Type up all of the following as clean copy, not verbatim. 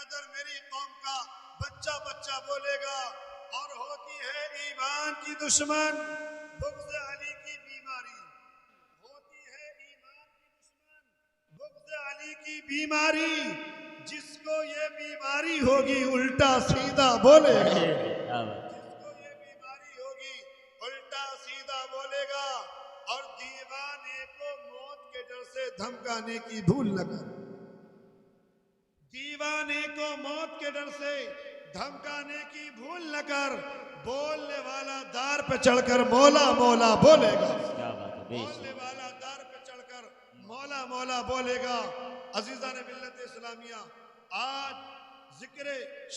حیدر میری قوم کا بچہ بچہ بولے گا. اور ہوتی ہے ایمان کی دشمن بغض علی کی بیماری. ہوتی ہے ایمان کی دشمن بغض علی کی بیماری. جس کو یہ بیماری ہوگی الٹا سیدھا بولے گا. جس کو یہ بیماری ہوگی الٹا سیدھا بولے گا. اور دیوانے کو موت کے ڈر سے دھمکانے کی بھول نہ کر. دیوانے کو موت کے ڈر سے دھمکانے کی بھول نہ کر. بولنے والا دار پہ چڑھ کر مولا مولا بولے گا. بولنے والا دار پہ چڑھ کر مولا مولا بولے گا. عزیزان ملت اسلامیہ، آج ذکر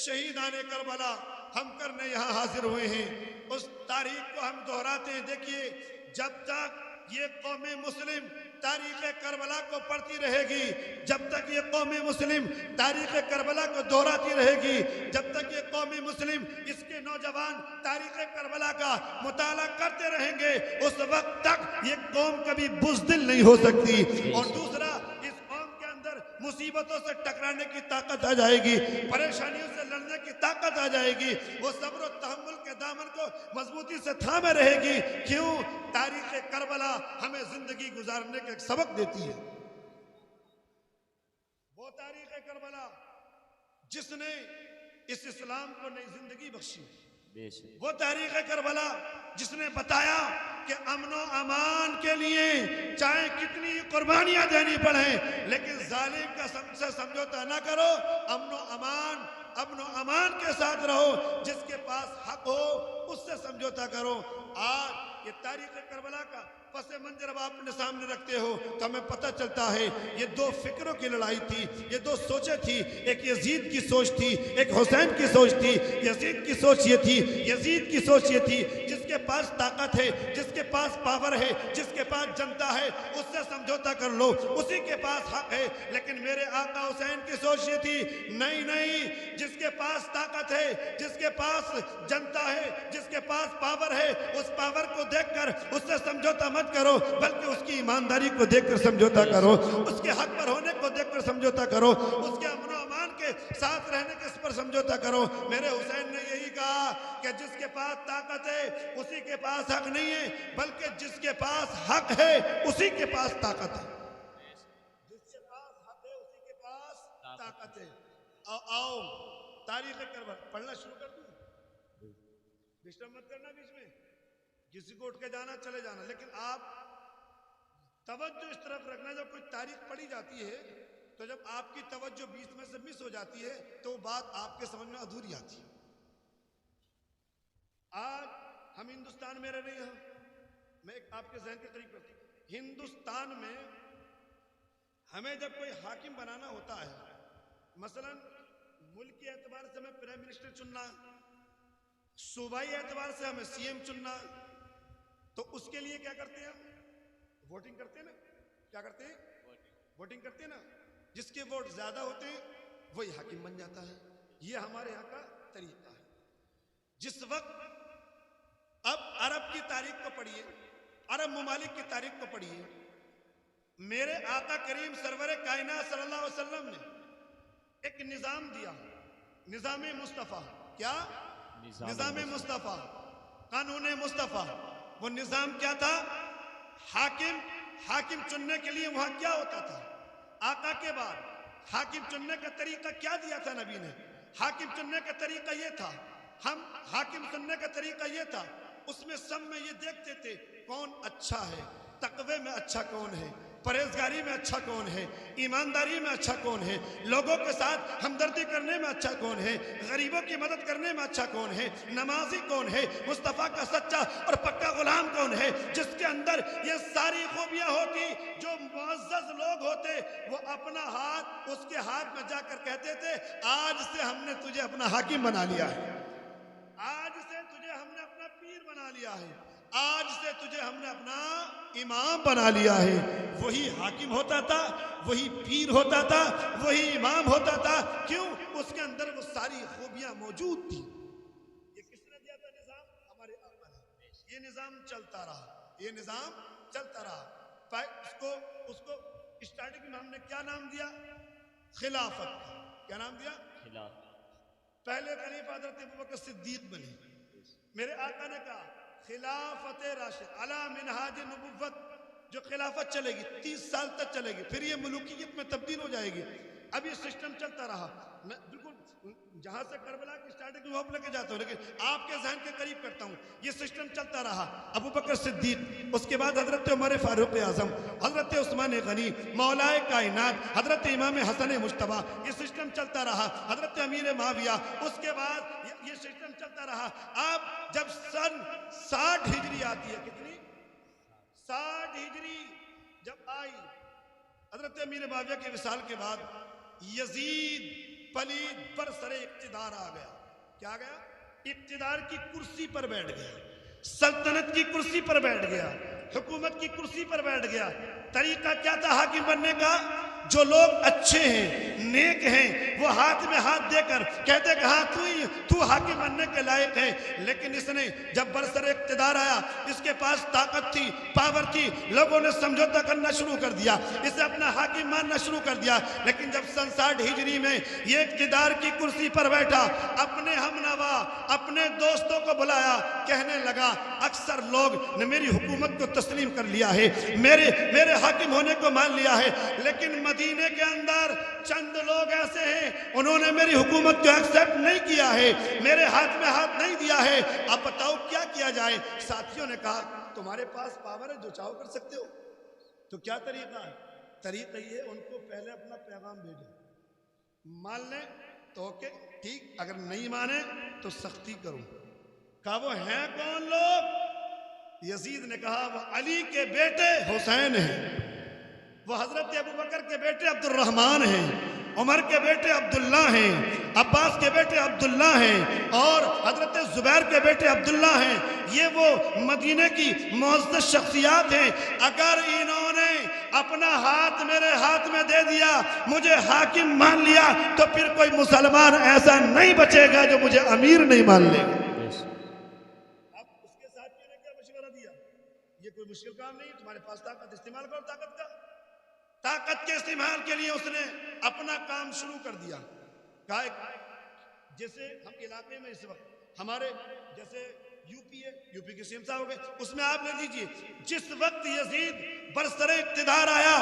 شہیدان کربلا ہم کرنے یہاں حاضر ہوئے ہیں. اس تاریخ کو ہم دہراتے ہیں. دیکھیے، جب تک یہ قوم مسلم تاریخ کربلا کو پڑھتی رہے گی، جب تک یہ قوم مسلم تاریخ کربلا کو دہراتی رہے گی، جب تک یہ قوم مسلم اس کے نوجوان تاریخ کربلا کا مطالعہ کرتے رہیں گے، اس وقت تک یہ قوم کبھی بزدل نہیں ہو سکتی. اور دوسرا، اس قوم کے اندر مصیبتوں سے ٹکرانے کی طاقت آ جائے گی، پریشانیوں سے لڑنے کی طاقت آ جائے گی. وہ صبر و تحمل کے دامن کو مضبوطی سے تھامے رہے گی. کیوں؟ تاریخ کربلا ہمیں زندگی گزارنے کا ایک سبق دیتی ہے. وہ تاریخ کربلا جس نے اس اسلام کو نئی زندگی بخشی. وہ تاریخ کربلا جس نے بتایا کہ امن و امان کے لیے چاہے کتنی قربانیاں دینی پڑیں لیکن ظالم کا سے سمجھوتا نہ کرو. امن و امان کے ساتھ رہو. جس کے پاس حق ہو اس سے سمجھوتا کرو. آج یہ تاریخ کربلا کا پس منظر اب آپ اپنے سامنے رکھتے ہو تو ہمیں پتہ چلتا ہے یہ دو فکروں کی لڑائی تھی، یہ دو سوچیں تھی. ایک یزید کی سوچ تھی، ایک حسین کی سوچ تھی. یزید کی سوچ یہ تھی، یزید کی سوچ یہ تھی جس کے پاس طاقت ہے، جس کے پاس پاور ہے، جس کے پاس جنتا ہے، اس سے سمجھوتا کر لو، اسی کے پاس حق ہے. لیکن میرے آقا حسین کی سوچ یہ تھی، نہیں، جس کے پاس طاقت ہے، جس کے پاس جنتا ہے، جس کے پاس پاور ہے، اس پاور کو دیکھ کر اس سے سمجھوتا مت کرو، بلکہ اس کی ایمانداری کو دیکھ کر سمجھوتا کرو، اس کے حق پر ہونے کو دیکھ کر سمجھوتا کرو، اس کے امن و امان کے ساتھ رہنے کے اس پر سمجھوتا کرو. میرے حسین نے یہی کہا کہ جس کے پاس طاقت ہے اسی کے پاس حق نہیں ہے، بلکہ جس کے پاس حق ہے اسی کے پاس طاقت ہے. جس کے پاس حق ہے اسی کے پاس طاقت ہے. آؤ تاریخ کربلا پڑھنا شروع کر دوں. ڈسٹرب مت کرنا بیچ میں، کسی کو اٹھ کے جانا چلے جانا، لیکن آپ توجہ اس طرف رکھنا. جب کوئی تاریخ پڑھی جاتی ہے تو جب آپ کی توجہ بیچ میں سے مس ہو جاتی ہے تو وہ بات آپ کے سمجھ میں ادھوری آتی ہے. آج ہم ہندوستان میں رہ رہے ہیں. میں ایک آپ کے ذہن کے قریب کرتا ہوں. ہندوستان میں ہمیں جب کوئی حاکم بنانا ہوتا ہے، مثلا ملک کے اعتبار سے ہمیں پرائم منسٹر چننا، صوبائی اعتبار سے ہمیں سی ایم چننا، تو اس کے لیے کیا کرتے ہیں؟ ہم ووٹنگ کرتے ہیں نا. کیا کرتے ہیں؟ ووٹنگ کرتے ہیں نا. جس کے ووٹ زیادہ ہوتے ہیں وہی حاکم بن جاتا ہے. یہ ہمارے یہاں کا طریقہ ہے. جس وقت اب عرب کی تاریخ کو پڑھیے، عرب ممالک کی تاریخ کو پڑھیے. میرے آقا کریم سرور کائنات صلی اللہ علیہ وسلم نے ایک نظام دیا، نظام مصطفیٰ. کیا؟ نظام مصطفیٰ، قانون مصطفیٰ. وہ نظام کیا تھا؟ حاکم چننے کے لیے وہاں کیا ہوتا تھا؟ آقا کے بعد حاکم چننے کا طریقہ کیا دیا تھا نبی نے؟ حاکم چننے کا طریقہ یہ تھا، حاکم چننے کا طریقہ یہ تھا، اس میں سب میں یہ دیکھتے تھے کون اچھا ہے، تقوی میں اچھا کون ہے، پرہیزگاری میں اچھا کون ہے، ایمانداری میں اچھا کون ہے، لوگوں کے ساتھ ہمدردی کرنے میں اچھا کون ہے، غریبوں کی مدد کرنے میں اچھا کون ہے، نمازی کون ہے، مصطفیٰ کا سچا اور پکا غلام کون ہے. جس کے اندر یہ ساری خوبیاں ہوتی، جو معزز لوگ ہوتے وہ اپنا ہاتھ اس کے ہاتھ میں جا کر کہتے تھے آج سے ہم نے تجھے اپنا حاکم بنا لیا ہے، آج سے تجھے ہم نے اپنا پیر بنا لیا ہے، آج سے تجھے ہم نے اپنا امام بنا لیا ہے. وہی حاکم ہوتا تھا، وہی پیر ہوتا تھا، وہی امام ہوتا تھا. کیوں؟ اس کے اندر وہ ساری خوبیاں موجود تھی. یہ کس نے دیا تھا نظام؟ ہمارے آقا نے. یہ نظام چلتا رہا، یہ نظام چلتا رہا. اس کو اسٹارٹنگ میں ہم نے کیا نام دیا؟ خلافت. کیا نام دیا؟ پہلے خلیفہ حضرت ابوبکر صدیق بنے. میرے آقا نے کہا خلافت راشد علی منہاج نبوت، جو خلافت چلے گی 30 سال تک چلے گی، پھر یہ ملوکیت میں تبدیل ہو جائے گی. اب یہ سسٹم چلتا رہا. میں بالکل جہاں سے کربلا کی سٹارٹنگ وہ لے کے جاتا ہوں، لیکن آپ کے ذہن کے قریب کرتا ہوں. یہ سسٹم چلتا رہا. ابو بکر صدیق، اس کے بعد حضرت عمر فاروق اعظم، حضرت عثمان غنی، مولائے کائنات حضرت امام حسن مجتبیٰ، یہ سسٹم چلتا رہا. حضرت امیر معاویہ، اس کے بعد یہ سسٹم چلتا رہا. آپ جب سن 60 ہجری آتی ہے، کتنی 60 ہجری جب آئی، حضرت امیر معاویہ کے وصال کے بعد یزید پلید برسر اقتدار آ گیا. کیا آ گیا؟ اقتدار کی کرسی پر بیٹھ گیا، سلطنت کی کرسی پر بیٹھ گیا، حکومت کی کرسی پر بیٹھ گیا. طریقہ کیا تھا حاکم بننے کا؟ جو لوگ اچھے ہیں، نیک ہیں، وہ ہاتھ میں ہاتھ دے کر کہتے کہ ہاں تو حاکم بننے کے لائق ہے. لیکن اس نے جب برسر اقتدار آیا، اس کے پاس طاقت تھی، پاور تھی، لوگوں نے سمجھوتا کرنا شروع کر دیا، اسے اپنا حاکم ماننا شروع کر دیا. لیکن جب سن 60 ہجری میں یہ اقتدار کی کرسی پر بیٹھا، اپنے ہم نوا، اپنے دوستوں کو بلایا، کہنے لگا اکثر لوگ نے میری حکومت کو تسلیم کر لیا ہے، میرے حاکم ہونے کو مان لیا ہے، لیکن مدینے کے اندر چند لوگ ایسے ہیں انہوں نے میری حکومت کو ایکسپٹ نہیں کیا ہے، میرے ہاتھ میں ہاتھ نہیں دیا ہے. اب بتاؤ کیا کیا جائے؟ ساتھیوں نے کہا تمہارے پاس پاور ہے، جو چاہو کر سکتے ہو. تو کیا طریقہ ہے؟ طریقہ یہ ان کو پہلے اپنا پیغام بھیجو، مان لیں تو اوکے ٹھیک، اگر نہیں مانے تو سختی کرو. کہا وہ ہیں کون لوگ؟ یزید نے کہا وہ علی کے بیٹے حسین ہیں، وہ حضرت ابوبکر کے بیٹے عبد الرحمن ہیں، عمر کے بیٹے عبداللہ ہیں، عباس کے بیٹے عبداللہ ہیں، اور حضرت زبیر کے بیٹے عبداللہ ہیں. یہ وہ مدینے کی معزز شخصیات ہیں. اگر انہوں نے اپنا ہاتھ میرے ہاتھ میں دے دیا، مجھے حاکم مان لیا، تو پھر کوئی مسلمان ایسا نہیں بچے گا جو مجھے امیر نہیں مان لے گا. اب اس کے ساتھ نے کیا مشورہ دیا؟ یہ کوئی مشکل کام نہیں، تمہارے پاس طاقت، استعمال کرو طاقت کا. طاقت کے استعمال کے لیے اس نے اپنا کام شروع کر دیا. کہا جیسے ہم علاقے میں اس وقت ہمارے جیسے یو پی ہے، یو پی کے سیم صاحب ہو گئے، اس میں آپ لے لیجیے جس وقت یزید برسر اقتدار آیا،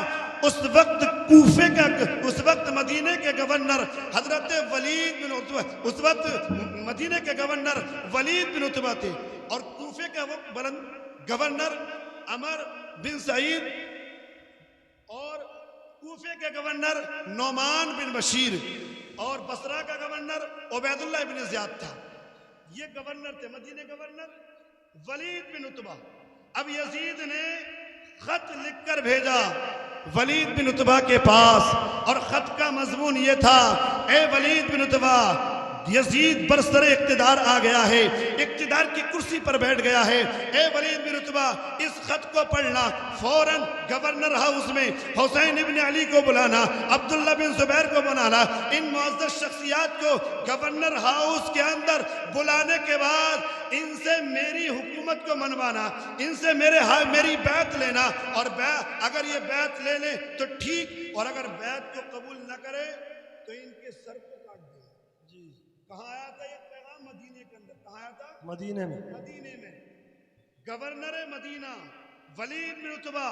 اس وقت کوفے کا، اس وقت مدینے کے گورنر حضرت ولید بن عتبہ، اس وقت مدینے کے گورنر ولید بن عتبہ تھے، اور کوفے کا وہ گورنر عمر بن سعید، اور کوفے کے گورنر نعمان بن بشیر، اور بصرہ کا گورنر عبید اللہ بن زیاد تھا. یہ گورنر تھے، مدینے گورنر ولید بن عتبہ. اب یزید نے خط لکھ کر بھیجا ولید بن عتبہ کے پاس، اور خط کا مضمون یہ تھا، اے ولید بن عتبہ، یزید برسر اقتدار آ گیا ہے، اقتدار کی کرسی پر بیٹھ گیا ہے. اے ولید بن عتبہ اس خط کو پڑھنا، فوراً گورنر ہاؤس میں حسین ابن علی کو بلانا، عبداللہ بن زبیر کو بلانا. ان معزز شخصیات کو گورنر ہاؤس کے اندر بلانے کے بعد ان سے میری حکومت کو منوانا، ان سے میری بیعت لینا، اور اگر یہ بیعت لے لیں تو ٹھیک، اور اگر بیعت کو قبول نہ کرے تو ان کے سر کو کاٹ دیں. جی کہاں آیا تھا یہ پیغام؟ مدینے کے اندر. کہاں آیا تھا؟ مدینے میں. مدینے میں گورنر مدینہ ولید بن عتبہ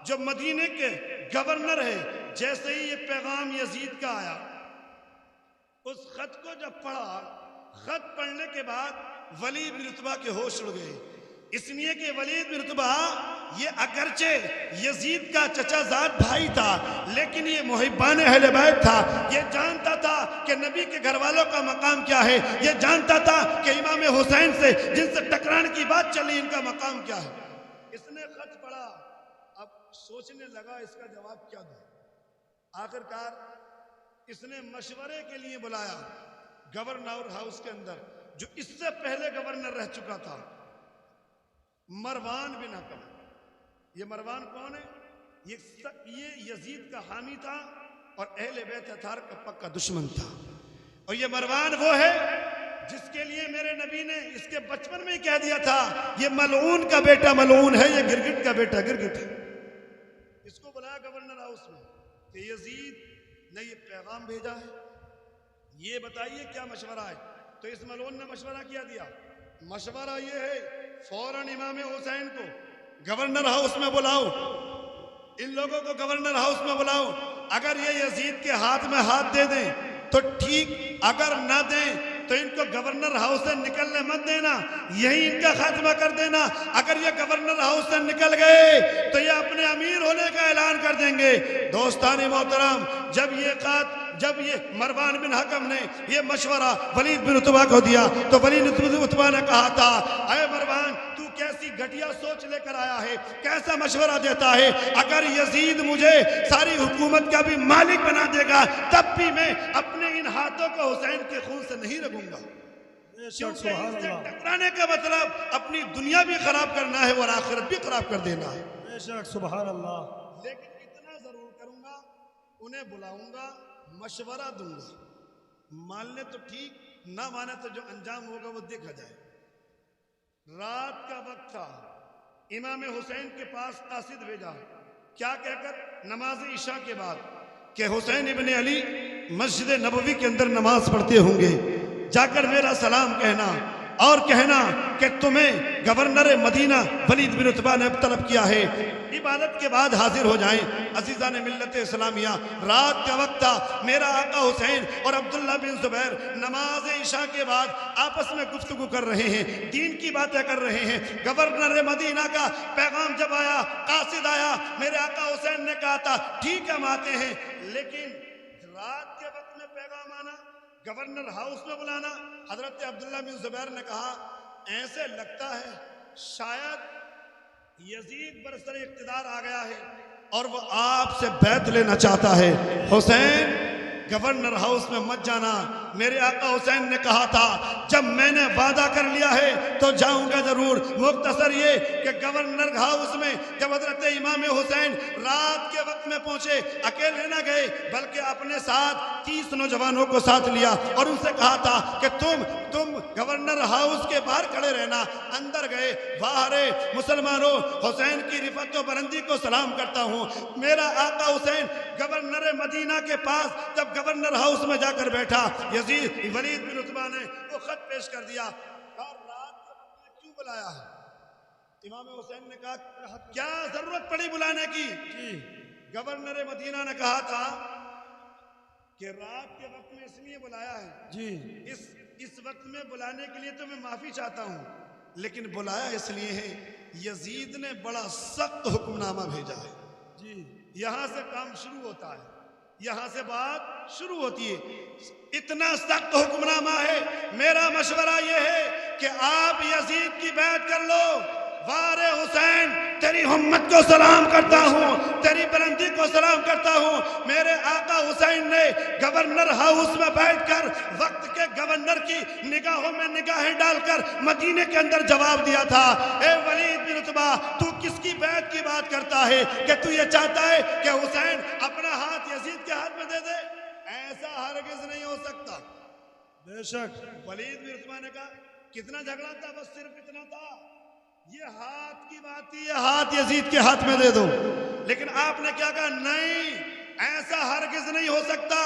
جو مدینے کے گورنر ہے، جیسے ہی یہ پیغام یزید کا آیا، اس خط کو جب پڑھا، خط پڑھنے کے بعد ولید بن عتبہ کے ہوش اڑ گئے. اس لیے کہ ولید بن عتبہ یہ اگرچہ یزید کا چچا زاد بھائی تھا، لیکن یہ محبان اہل بیت تھا. یہ جانتا تھا کہ نبی کے گھر والوں کا مقام کیا ہے، یہ جانتا تھا کہ امام حسین سے جن سے ٹکرانے کی بات چلی ان کا مقام کیا ہے. اس نے خط پڑھا، اب سوچنے لگا اس کا جواب کیا دوں. آخرکار اس نے مشورے کے لیے بلایا گورنر ہاؤس کے اندر جو اس سے پہلے گورنر رہ چکا تھا، مروان بن حکم. یہ مروان کون ہے؟ یہ یزید کا حامی تھا اور اہل بیت اطہار کا پکا دشمن تھا. اور یہ مروان وہ ہے جس کے لیے میرے نبی نے اس کے بچپن میں ہی کہہ دیا تھا یہ ملعون کا بیٹا ملعون ہے، یہ گرگٹ کا بیٹا گرگٹ ہے. اس کو بلایا گورنر ہاؤس میں کہ یزید نے یہ پیغام بھیجا ہے، یہ بتائیے کیا مشورہ ہے؟ تو اس ملعون نے مشورہ کیا دیا، مشورہ یہ ہے فوراً امام حسین کو گورنر ہاؤس میں بلاؤ، ان لوگوں کو گورنر ہاؤس میں بلاؤ، اگر یہ یزید کے ہاتھ میں ہاتھ دے دیں تو ٹھیک، اگر نہ دیں تو ان کو گورنر ہاؤس سے نکلنے مت دینا، یہی ان کا خاتمہ کر دینا۔ اگر یہ گورنر ہاؤس سے نکل گئے تو یہ اپنے امیر ہونے کا اعلان کر دیں گے۔ دوستان محترم، جب یہ مروان بن حکم نے یہ مشورہ ولید بن عتبہ کو دیا تو ولید بن عتبہ نے کہا تھا، اے مروان تو کیسی گھٹیا سوچ لے کر آیا ہے، کیسا مشورہ دیتا ہے؟ اگر یزید مجھے ساری حکومت کا بھی مالک بنا دے گا تب بھی میں اپنے ان ہاتھوں کو حسین کے خون سے نہیں رگوں گا، کیونکہ ان سے ٹکرانے کا مطلب اپنی دنیا بھی خراب کرنا ہے اور آخرت بھی خراب کر دینا ہے۔ بے شک سبحان اللہ۔ لیکن اتنا ضرور کروں گا، انہیں بلاؤں گا، مشورہ دوں گا، ماننے تو ٹھیک، نہ مانے تو جو انجام ہوگا وہ دیکھا جائے۔ رات کا وقت تھا، امام حسین کے پاس قاصد بھیجا، کیا کہہ کر؟ نماز عشاء کے بعد کہ حسین ابن علی مسجد نبوی کے اندر نماز پڑھتے ہوں گے، جا کر میرا سلام کہنا اور کہنا کہ تمہیں گورنر مدینہ ولید بن عتبہ نے طلب کیا ہے، عبادت کے بعد حاضر ہو جائیں۔ عزیزان ملت اسلامیہ، رات کا وقت تھا، میرا آقا حسین اور عبداللہ بن زبیر نماز عشاء کے بعد آپس میں گفتگو کر رہے ہیں، دین کی باتیں کر رہے ہیں۔ گورنر مدینہ کا پیغام جب آیا، قاصد آیا، میرے آقا حسین نے کہا تھا ٹھیک ہم آتے ہیں، لیکن رات کے وقت میں پیغام آنا، گورنر ہاؤس میں بلانا۔ حضرت عبداللہ بن زبیر نے کہا ایسے لگتا ہے شاید یزید برسر اقتدار آ گیا ہے اور وہ آپ سے بیعت لینا چاہتا ہے۔ حسین گورنر ہاؤس میں مت جانا، میرے آقا حسین نے کہا تھا جب میں نے وعدہ کر لیا ہے تو جاؤں گا ضرور۔ مختصر یہ کہ گورنر ہاؤس میں جب حضرت امام حسین رات کے وقت میں پہنچے، اکیلے نہ گئے بلکہ اپنے ساتھ 30 نوجوانوں کو ساتھ لیا اور ان سے کہا تھا کہ تم گورنر ہاؤس کے باہر کھڑے رہنا۔ اندر گئے، باہر مسلمانوں، حسین کی رفعت و بلندی کو سلام کرتا ہوں۔ میرا آقا حسین گورنر مدینہ کے پاس جب گورنر ہاؤس میں جا کر بیٹھا، یزید ولید بن عتبہ نے وہ خط پیش کر دیا، کہا رات کے وقت میں کیوں بلایا ہے؟ امام حسین نے کہا کیا ضرورت پڑی بلانے کی؟ گورنر مدینہ نے کہا تھا کہ رات کے وقت میں اس لیے بلایا ہے، جی اس وقت میں بلانے کے لیے تو میں معافی چاہتا ہوں، لیکن بلایا اس لیے ہے یزید نے بڑا سخت حکم نامہ بھیجا ہے، جی یہاں سے کام شروع ہوتا ہے، یہاں سے بات شروع ہوتی ہے۔ اتنا سخت حکم نامہ ہے، میرا مشورہ یہ ہے کہ آپ یزید کی بیعت کر لو۔ وار حسین تیری ہمت کو سلام کرتا ہوں، تیری بلندی کو سلام کرتا ہوں۔ میرے آقا حسین نے گورنر ہاؤس میں بیٹھ کر وقت کے گورنر کی نگاہوں میں نگاہیں ڈال کر مدینے کے اندر جواب دیا تھا، اے ولید بن عتبہ تو کس کی بیعت کی بات کرتا ہے کہ تو یہ چاہتا ہے کہ حسین اپنا ہاتھ یزید کے ہاتھ میں دے دے؟ ایسا ہرگز نہیں ہو سکتا۔ بے شک ولید بن عتبہ نے کہا کتنا جھگڑا تھا؟ بس صرف اتنا تھا، یہ ہاتھ کی بات تھی، یہ ہاتھ یزید کے ہاتھ میں دے دو۔ لیکن آپ نے کیا کہا؟ نہیں، ایسا ہرگز نہیں ہو سکتا۔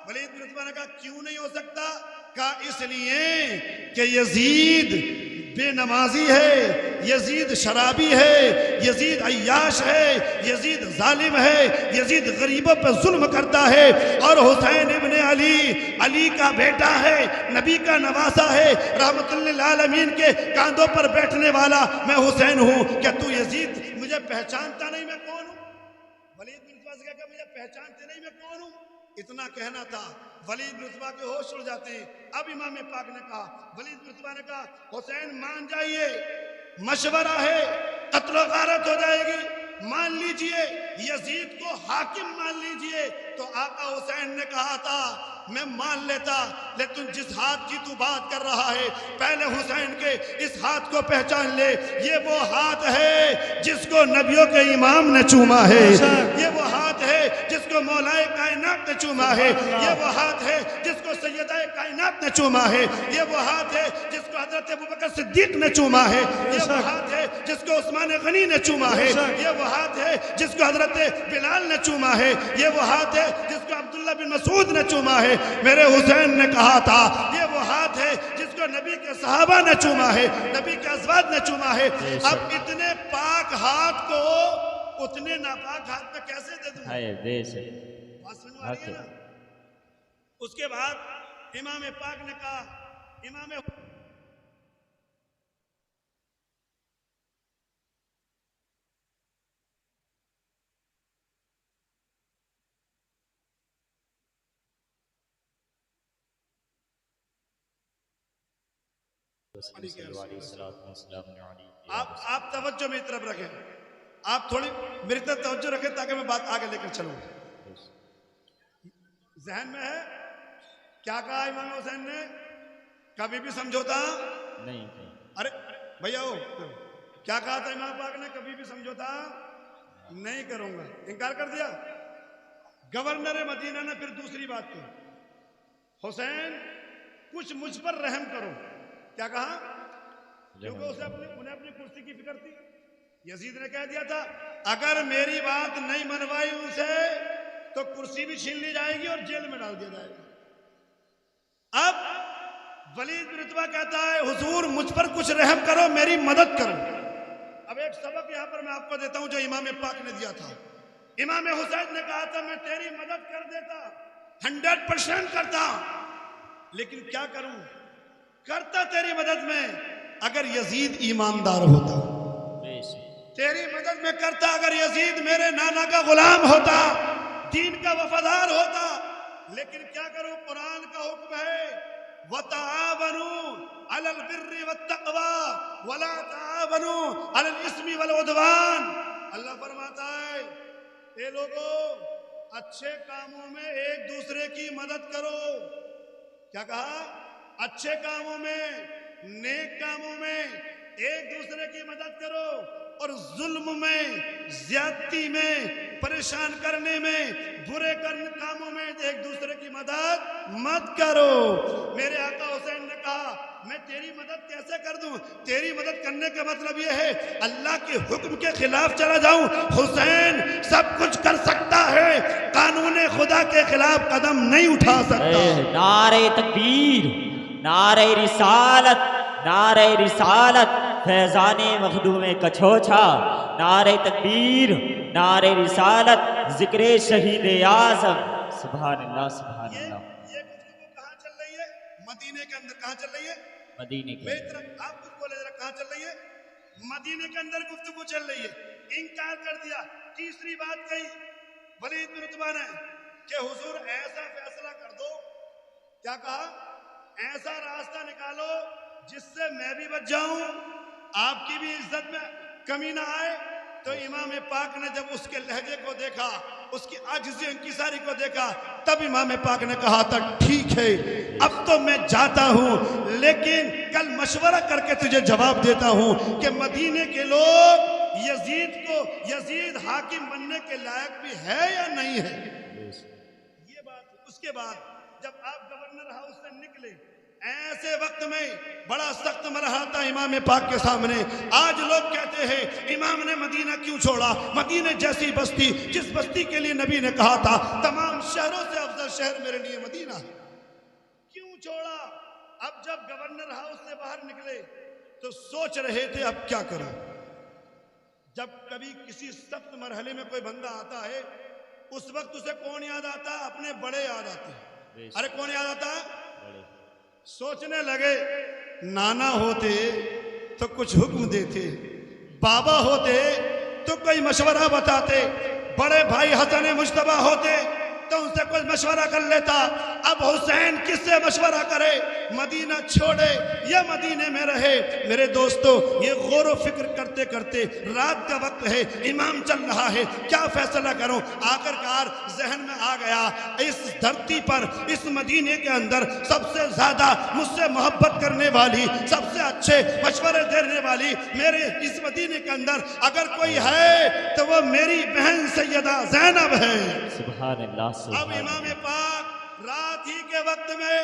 ولید بن عتبہ نے کہا کیوں نہیں ہو سکتا؟ کہا اس لیے کہ یزید بے نمازی ہے، یزید شرابی ہے، یزید عیاش ہے، یزید ظالم ہے، یزید غریبوں پہ ظلم کرتا ہے، اور حسین ابن علی کا بیٹا ہے، نبی کا نواسا ہے، رحمت للعالمین کے کاندھوں پر بیٹھنے والا میں حسین ہوں، کیا تو یزید مجھے پہچانتا نہیں میں کون ہوں؟ ولید بن عتبہ سے کہا مجھے پہچانتے نہیں میں کون ہوں؟ اتنا کہنا تھا، ولید بن عتبہ کے ہوش اڑ جاتے ہیں۔ اب امام پاک نے کہا، ولید بن عتبہ نے کہا حسین مان جائیے، مشورہ ہے، قتل و غارت ہو جائے گی، مان لیجئے، یزید کو حاکم مان لیجئے۔ تو آقا حسین نے کہا تھا میں مان لیتا، لیکن جس ہاتھ کی تو بات کر رہا ہے پہلے حسین کے اس ہاتھ کو پہچان لے، یہ وہ ہاتھ ہے جس کو نبیوں کے امام نے چوما ہے، یہ وہ ہاتھ ہاتھ ہے جس کو مولا کائنات نے چوما ہے، یہ وہ ہاتھ ہے جس کو سیدہ کائنات نے چوما ہے، یہ وہ ہاتھ ہے جس کو حضرت ابوبکر صدیق نے چوما ہے، یہ وہ ہاتھ ہے جس کو عثمان غنی نے چوما ہے، یہ وہ ہاتھ ہے جس کو حضرت بلال نے چوما ہے، یہ وہ ہاتھ ہے جس کو عبداللہ بن مسعود نے چوما ہے۔ میرے حسین نے کہا تھا یہ وہ ہاتھ ہے جس کو نبی کے صحابہ نے چوما ہے، نبی کے ازواج نے چوما ہے۔ اب اتنے پاک ہاتھ کو اتنے ناپاک ہاتھ پہ کیسے دے دوں؟ بات سمجھ میں آ رہی ہے نا؟ اس کے بعد امام پاک نے کہا، امام آپ توجہ میری طرف رکھیں، آپ تھوڑی میری طرف توجہ رکھیں تاکہ میں بات آگے لے کر چلوں۔ ذہن میں ہے کیا کہا امام حسین نے؟ کبھی بھی سمجھوتا نہیں۔ ارے بھیا کیا کہا تھا امام پاک نے؟ کبھی بھی سمجھوتا نہیں کروں گا، انکار کر دیا۔ گورنر مدینہ نے پھر دوسری بات کی، حسین کچھ مجھ پر رحم کرو۔ کیا کہا؟ کیونکہ انہیں اپنی کرسی کی فکر تھی۔ یزید نے کہہ دیا تھا اگر میری بات نہیں منوائی ان سے تو کرسی بھی چھین لی جائے گی اور جیل میں ڈال دیا جائے گا۔ اب ولید بن عتبہ کہتا ہے حضور مجھ پر کچھ رحم کرو، میری مدد کرو۔ اب ایک سبق یہاں پر میں آپ کو دیتا ہوں جو امام پاک نے دیا تھا۔ امام حسین نے کہا تھا میں تیری مدد کر دیتا، 100% کرتا، لیکن کیا کروں؟ کرتا تیری مدد میں اگر یزید ایماندار ہوتا، تیری مدد میں کرتا اگر یزید میرے نانا کا غلام ہوتا، دین کا وفادار ہوتا، لیکن کیا کروں؟ قرآن کا حکم ہے وَتَعَاوَنُوا عَلَى الْبِرِّ وَالتَّقْوَى وَلَا تَعَاوَنُوا عَلَى الْإِثْمِ وَالْعُدْوَانِ۔ اللہ فرماتا ہے اے لوگو اچھے کاموں میں ایک دوسرے کی مدد کرو۔ کیا کہا؟ اچھے کاموں میں، نیک کاموں میں ایک دوسرے کی مدد کرو، اور ظلم میں، زیادتی میں، پریشان کرنے میں، برے کاموں میں ایک دوسرے کی مدد مت کرو۔ میرے آقا حسین نے کہا میں تیری مدد کیسے کر دوں؟ تیری مدد کرنے کا مطلب یہ ہے اللہ کے حکم کے خلاف چلا جاؤں؟ حسین سب کچھ کر سکتا ہے، قانون خدا کے خلاف قدم نہیں اٹھا سکتا۔ نعرہ تکبیر، نعرہ رسالت، نعرہ رسالت، فیضان مخدوم کچھوچھا، نعرہ تکبیر، نعرہ رسالت، ذکر شہید اعظم۔ سبحان اللہ، سبحان اللہ۔ یہ گفتگو کہاں چل رہی ہے؟ مدینے کے اندر۔ کہاں چل رہی ہے؟ مدینے کے میری طرف آپ خود بولے ذرا، کہاں چل رہی ہے؟ مدینے کے اندر گفتگو چل رہی ہے۔ انکار کر دیا۔ تیسری بات کہی ولید بن عتبہ نے کہ حضور ایسا فیصلہ کر دو، کیا کہا؟ ایسا راستہ نکالو جس سے میں بھی بچ جاؤں، آپ کی بھی عزت میں کمی نہ آئے۔ تو امام پاک نے جب اس کے لہجے کو دیکھا، اس کی عاجزی انکساری کو دیکھا، تب امام پاک نے کہا تھا ٹھیک ہے اب تو میں جاتا ہوں، لیکن کل مشورہ کر کے تجھے جواب دیتا ہوں کہ مدینے کے لوگ یزید حاکم بننے کے لائق بھی ہے یا نہیں ہے۔ یہ بات اس کے بعد جب آپ گورنر ہاؤس سے نکلے، ایسے وقت میں بڑا سخت مرحلہ تھا امام پاک کے سامنے۔ آج لوگ کہتے ہیں امام نے مدینہ کیوں چھوڑا؟ مدینہ جیسی بستی، جس بستی کے لیے نبی نے کہا تھا تمام شہروں سے افضل شہر میرے لیے مدینہ ہے، کیوں چھوڑا؟ اب جب گورنر ہاؤس سے باہر نکلے تو سوچ رہے تھے اب کیا کروں۔ جب کبھی کسی سخت مرحلے میں کوئی بندہ آتا ہے اس وقت اسے کون یاد آتا ہے؟ اپنے بڑے یاد آتے ہیں۔ ارے کون یاد آتا ہے؟ سوچنے لگے نانا ہوتے تو کچھ حکم دیتے، بابا ہوتے تو کوئی مشورہ بتاتے، بڑے بھائی حسن مجتبیٰ ہوتے تو ان سے کوئی مشورہ کر لیتا. اب حسین کس سے مشورہ کرے؟ مدینہ چھوڑے یا مدینے میں رہے؟ میرے دوستو یہ غور و فکر کرتے کرتے رات کا وقت ہے، امام چل رہا ہے، کیا فیصلہ کروں؟ آخر کار ذہن میں آ گیا اس دھرتی پر، اس مدینے کے اندر سب سے زیادہ مجھ سے محبت کرنے والی، سب سے اچھے مشورے دینے والی میرے اس مدینے کے اندر اگر کوئی ہے تو وہ میری بہن سیدہ زینب ہے. سبحان اللہ اب سبحان امام پاک رات ہی کے وقت میں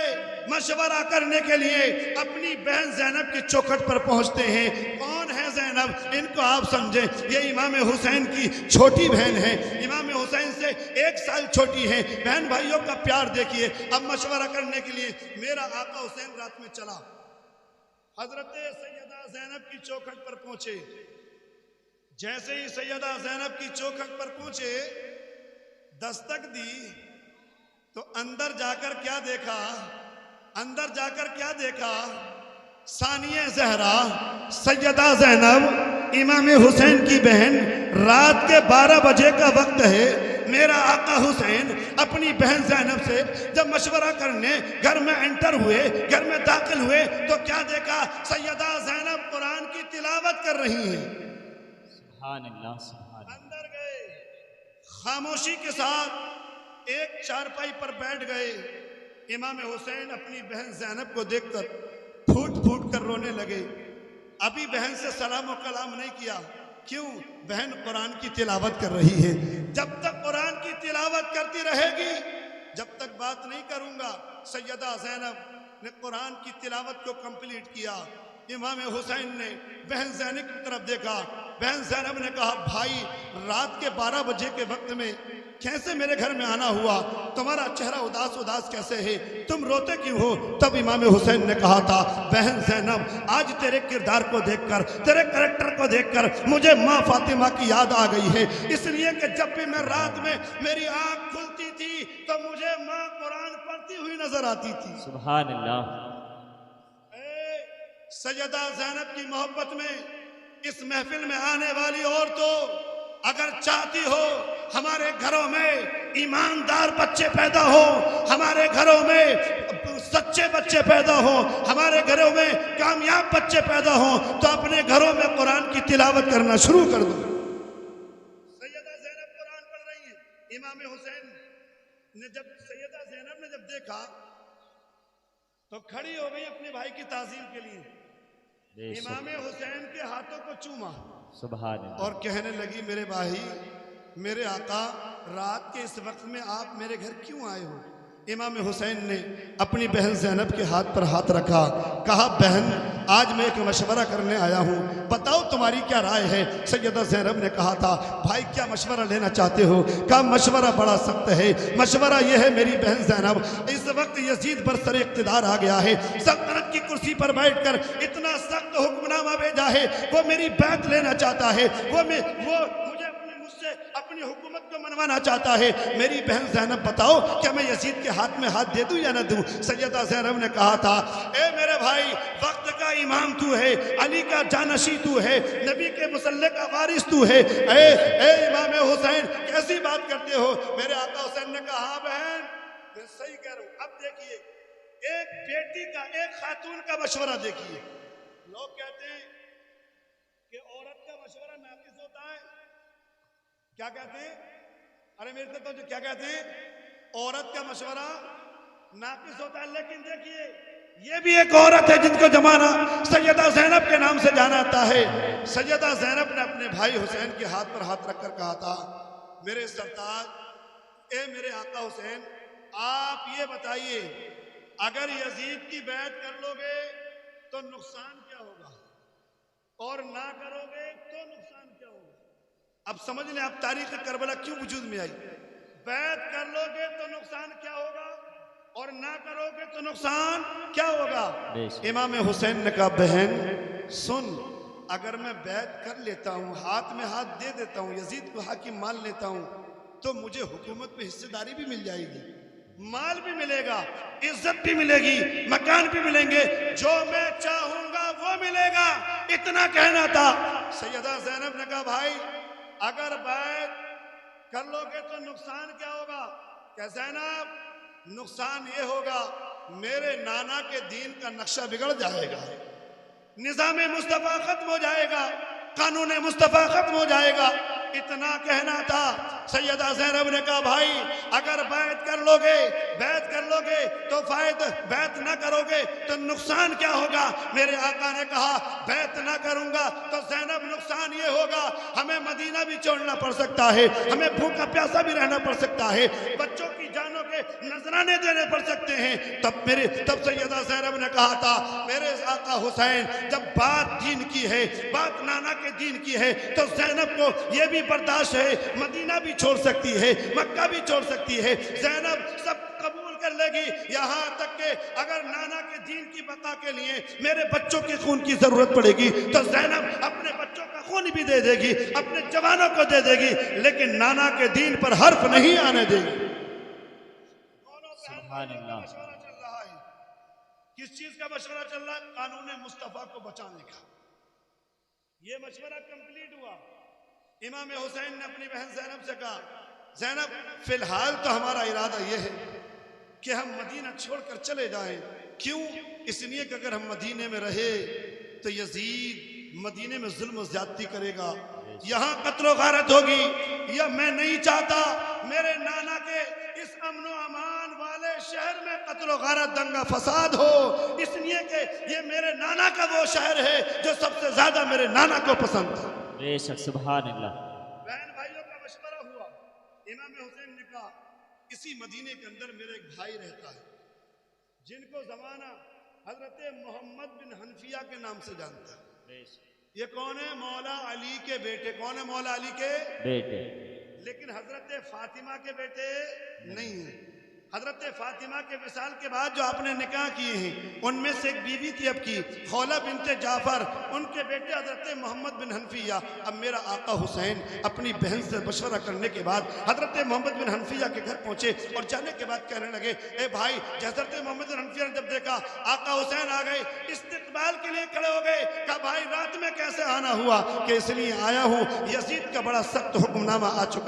مشورہ کرنے کے لیے اپنی بہن زینب کی چوکھٹ پر پہنچتے ہیں. کون ہے زینب؟ ان کو آپ سمجھیں، یہ امام حسین کی چھوٹی بہن ہے، امام حسین سے 1 سال چھوٹی ہے. بہن بھائیوں کا پیار دیکھیے. اب مشورہ کرنے کے لیے میرا آقا حسین رات میں چلا، حضرت سیدہ زینب کی چوکھٹ پر پہنچے. جیسے ہی سیدہ زینب کی چوکھٹ پر پہنچے، دستک دی تو اندر جا کر کیا دیکھا؟ اندر جا کر کیا دیکھا؟ ثانیہ زہرا سیدہ زینب امام حسین کی بہن. رات کے 12 بجے کا وقت ہے. میرا آقا حسین اپنی بہن زینب سے جب مشورہ کرنے گھر میں انٹر ہوئے، گھر میں داخل ہوئے تو کیا دیکھا؟ سیدہ زینب قرآن کی تلاوت کر رہی ہیں. سبحان اللہ سبحان اللہ. اندر گئے، خاموشی کے ساتھ ایک چارپائی پر بیٹھ گئے. امام حسین اپنی بہن زینب کو دیکھ کر پھوٹ پھوٹ کر رونے لگے. ابھی بہن سے سلام و کلام نہیں کیا. کیوں؟ بہن قرآن کی تلاوت کر رہی ہے. جب تک قرآن کی تلاوت کرتی رہے گی جب تک بات نہیں کروں گا. سیدہ زینب نے قرآن کی تلاوت کو کمپلیٹ کیا. امام حسین نے بہن زینب کی طرف دیکھا. بہن زینب نے کہا بھائی رات کے 12 بجے کے وقت میں کیسے میرے گھر میں آنا ہوا؟ تمہارا چہرہ اداس اداس کیسے ہے؟ تم روتے کیوں ہو؟ تب امام حسین نے کہا تھا بہن زینب آج تیرے کردار کو دیکھ کر، تیرے کریکٹر کو دیکھ کر مجھے ماں فاطمہ کی یاد آ گئی ہے. اس لیے کہ جب بھی میں رات میں میری آنکھ کھلتی تھی تو مجھے ماں قرآن پڑھتی ہوئی نظر آتی تھی. سبحان اللہ. سیدہ زینب کی محبت میں اس محفل میں آنے والی عورتوں اگر چاہتی ہو ہمارے گھروں میں ایماندار بچے پیدا ہو، ہمارے گھروں میں سچے بچے پیدا ہوں، ہمارے گھروں میں کامیاب بچے پیدا ہوں تو اپنے گھروں میں قرآن کی تلاوت کرنا شروع کر دو. سیدہ زینب قرآن پڑھ رہی ہیں. امام حسین نے جب سیدہ زینب نے جب دیکھا تو کھڑی ہو گئی اپنے بھائی کی تعظیم کے لیے. امام حسین کے ہاتھوں کو چوما سبحان اللہ. اور کہنے لگی میرے بھائی، میرے آقا رات کے اس وقت میں آپ میرے گھر کیوں آئے ہو؟ امام حسین نے اپنی بہن زینب کے ہاتھ پر ہاتھ رکھا، کہا بہن آج میں ایک مشورہ کرنے آیا ہوں، بتاؤ تمہاری کیا رائے ہے؟ سیدہ زینب نے کہا تھا بھائی کیا مشورہ لینا چاہتے ہو؟ کہا مشورہ بڑا سخت ہے. مشورہ یہ ہے میری بہن زینب، اس وقت یزید برسر اقتدار آ گیا ہے، سلطنت کی کرسی پر بیٹھ کر اتنا سخت حکم نامہ بھیجا ہے، وہ میری بیعت لینا چاہتا ہے، وہ مجھ سے اپنی حکومت کو منوانا چاہتا ہے. میری بہن زینب بتاؤ کیا میں یزید کے ہاتھ میں ہاتھ دے دوں یا نہ دوں؟ سیدہ زینب نے کہا تھا اے میرے بھائی وقت کا امام تو ہے، علی کا جانشی تو ہے، نبی کے مسلح کا وارث تو ہے. اے امام حسین کیسی بات کرتے ہو؟ میرے آقا حسین نے کہا ہاں بہن میں صحیح کہہ رہا ہوں. اب دیکھیے ایک بیٹی کا، ایک خاتون کا مشورہ دیکھیے. لوگ کہتے ہیں کہ عورت کا مشورہ ناقص ہوتا ہے. کیا کہتے ہیں؟ ارے میرے سے تو کیا کہتے ہیں؟ عورت کا مشورہ ناقص ہوتا ہے. لیکن دیکھیے یہ بھی ایک عورت ہے جن کو زمانہ سیدہ زینب کے نام سے جانا آتا ہے. سیدہ زینب نے اپنے بھائی حسین کے ہاتھ پر ہاتھ رکھ کر کہا تھا میرے سرتاج، اے میرے آقا حسین آپ یہ بتائیے اگر یزید کی بیعت کر لو گے تو نقصان کیا ہوگا اور نہ کرو گے تو نقصان کیا ہوگا؟ اب سمجھ لیں آپ تاریخ کربلا کیوں وجود میں آئی. بیعت کر لو گے تو نقصان کیا ہوگا اور نہ کرو گے تو نقصان کیا ہوگا؟ امام حسین نے کہا بہن سن، اگر میں بیعت کر لیتا ہوں، ہاتھ میں ہاتھ دے دیتا ہوں، یزید کو حاکم مان لیتا ہوں تو مجھے حکومت میں حصہ داری بھی مل جائے گی، مال بھی ملے گا، عزت بھی ملے گی، مکان بھی ملیں گے، جو میں چاہوں گا وہ ملے گا. اتنا کہنا تھا. سیدہ زینب نے کہا بھائی اگر بیعت کر لو گے تو نقصان کیا ہوگا؟ کہ زینب نقصان یہ ہوگا میرے نانا کے دین کا نقشہ بگڑ جائے گا، نظام مصطفیٰ ختم ہو جائے گا، قانون مصطفیٰ ختم ہو جائے گا۔ اتنا کہنا تھا۔ سیدہ زینب نے کہا بھائی اگر بیعت کر لو گے تو بیعت نہ کرو گے تو نقصان کیا ہوگا؟ میرے آقا نے کہا بیعت نہ کروں گا تو زینب نقصان یہ ہوگا ہمیں مدینہ بھی چھوڑنا پڑ سکتا ہے، ہمیں بھوکا پیاسا بھی رہنا پڑ سکتا ہے، بچوں کی جانوں کے نذرانے دینے پڑ سکتے ہیں۔ تب سیدہ زینب نے کہا تھا میرے آقا حسین جب بات دین کی ہے، بات نانا کے دین کی ہے تو زینب کو یہ بھی برداشت ہے، مدینہ بھی چھوڑ سکتی ہے، مکہ بھی چھوڑ سکتی ہے، زینب سب قبول کر لے گی، یہاں تک کہ اگر نانا کے دین کی بقا کے لیے میرے بچوں کے خون کی ضرورت پڑے گی تو زینب اپنے بچوں کا خون بھی دے دے گی، اپنے جوانوں کو دے دے گی، لیکن نانا کے دین پر حرف نہیں آنے دے گی۔ سبحان اللہ۔ مشورہ چل رہا ہے، کس چیز کا مشورہ چل رہا ہے؟ قانون مصطفیٰ کو بچانے کا۔ یہ مشورہ کمپلیٹ ہوا، امام حسین نے اپنی بہن زینب سے کہا زینب فی الحال تو ہمارا ارادہ یہ ہے کہ ہم مدینہ چھوڑ کر چلے جائیں۔ کیوں؟ اس لیے کہ اگر ہم مدینے میں رہے تو یزید مدینے میں ظلم و زیادتی کرے گا، یہاں قتل و غارت ہوگی، یا میں نہیں چاہتا میرے نانا کے اس امن و امان والے شہر میں قتل و غارت دنگا فساد ہو، اس لیے کہ یہ میرے نانا کا وہ شہر ہے جو سب سے زیادہ میرے نانا کو پسند ہے۔ بے شک سبحان اللہ۔ بہن بھائیوں کا مشورہ ہوا، امام حسین نے کہا اسی مدینے کے اندر میرے ایک بھائی رہتا ہے جن کو زمانہ حضرت محمد بن حنفیہ کے نام سے جانتا ہے۔ یہ کون ہے؟ مولا علی کے بیٹے۔ کون ہے؟ مولا علی کے بیٹے۔ لیکن حضرت فاطمہ کے بیٹے نہیں ہیں۔ حضرت فاطمہ کے وصال کے بعد جو آپ نے نکاح کیے ہیں ان میں سے ایک بیوی تھی اب کی خولہ بنت جعفر، ان کے بیٹے حضرت محمد بن حنفیہ۔ اب میرا آقا حسین اپنی بہن سے مشورہ کرنے کے بعد حضرت محمد بن حنفیہ کے گھر پہنچے اور جانے کے بعد کہنے لگے اے بھائی، حضرت محمد بن حنفیہ نے جب دیکھا آقا حسین آ گئے، استقبال کے لیے کھڑے ہو گئے، کہا بھائی رات میں کیسے آنا ہوا؟ کہ اس لیے آیا ہوں یزید کا بڑا سخت حکم نامہ آ چکا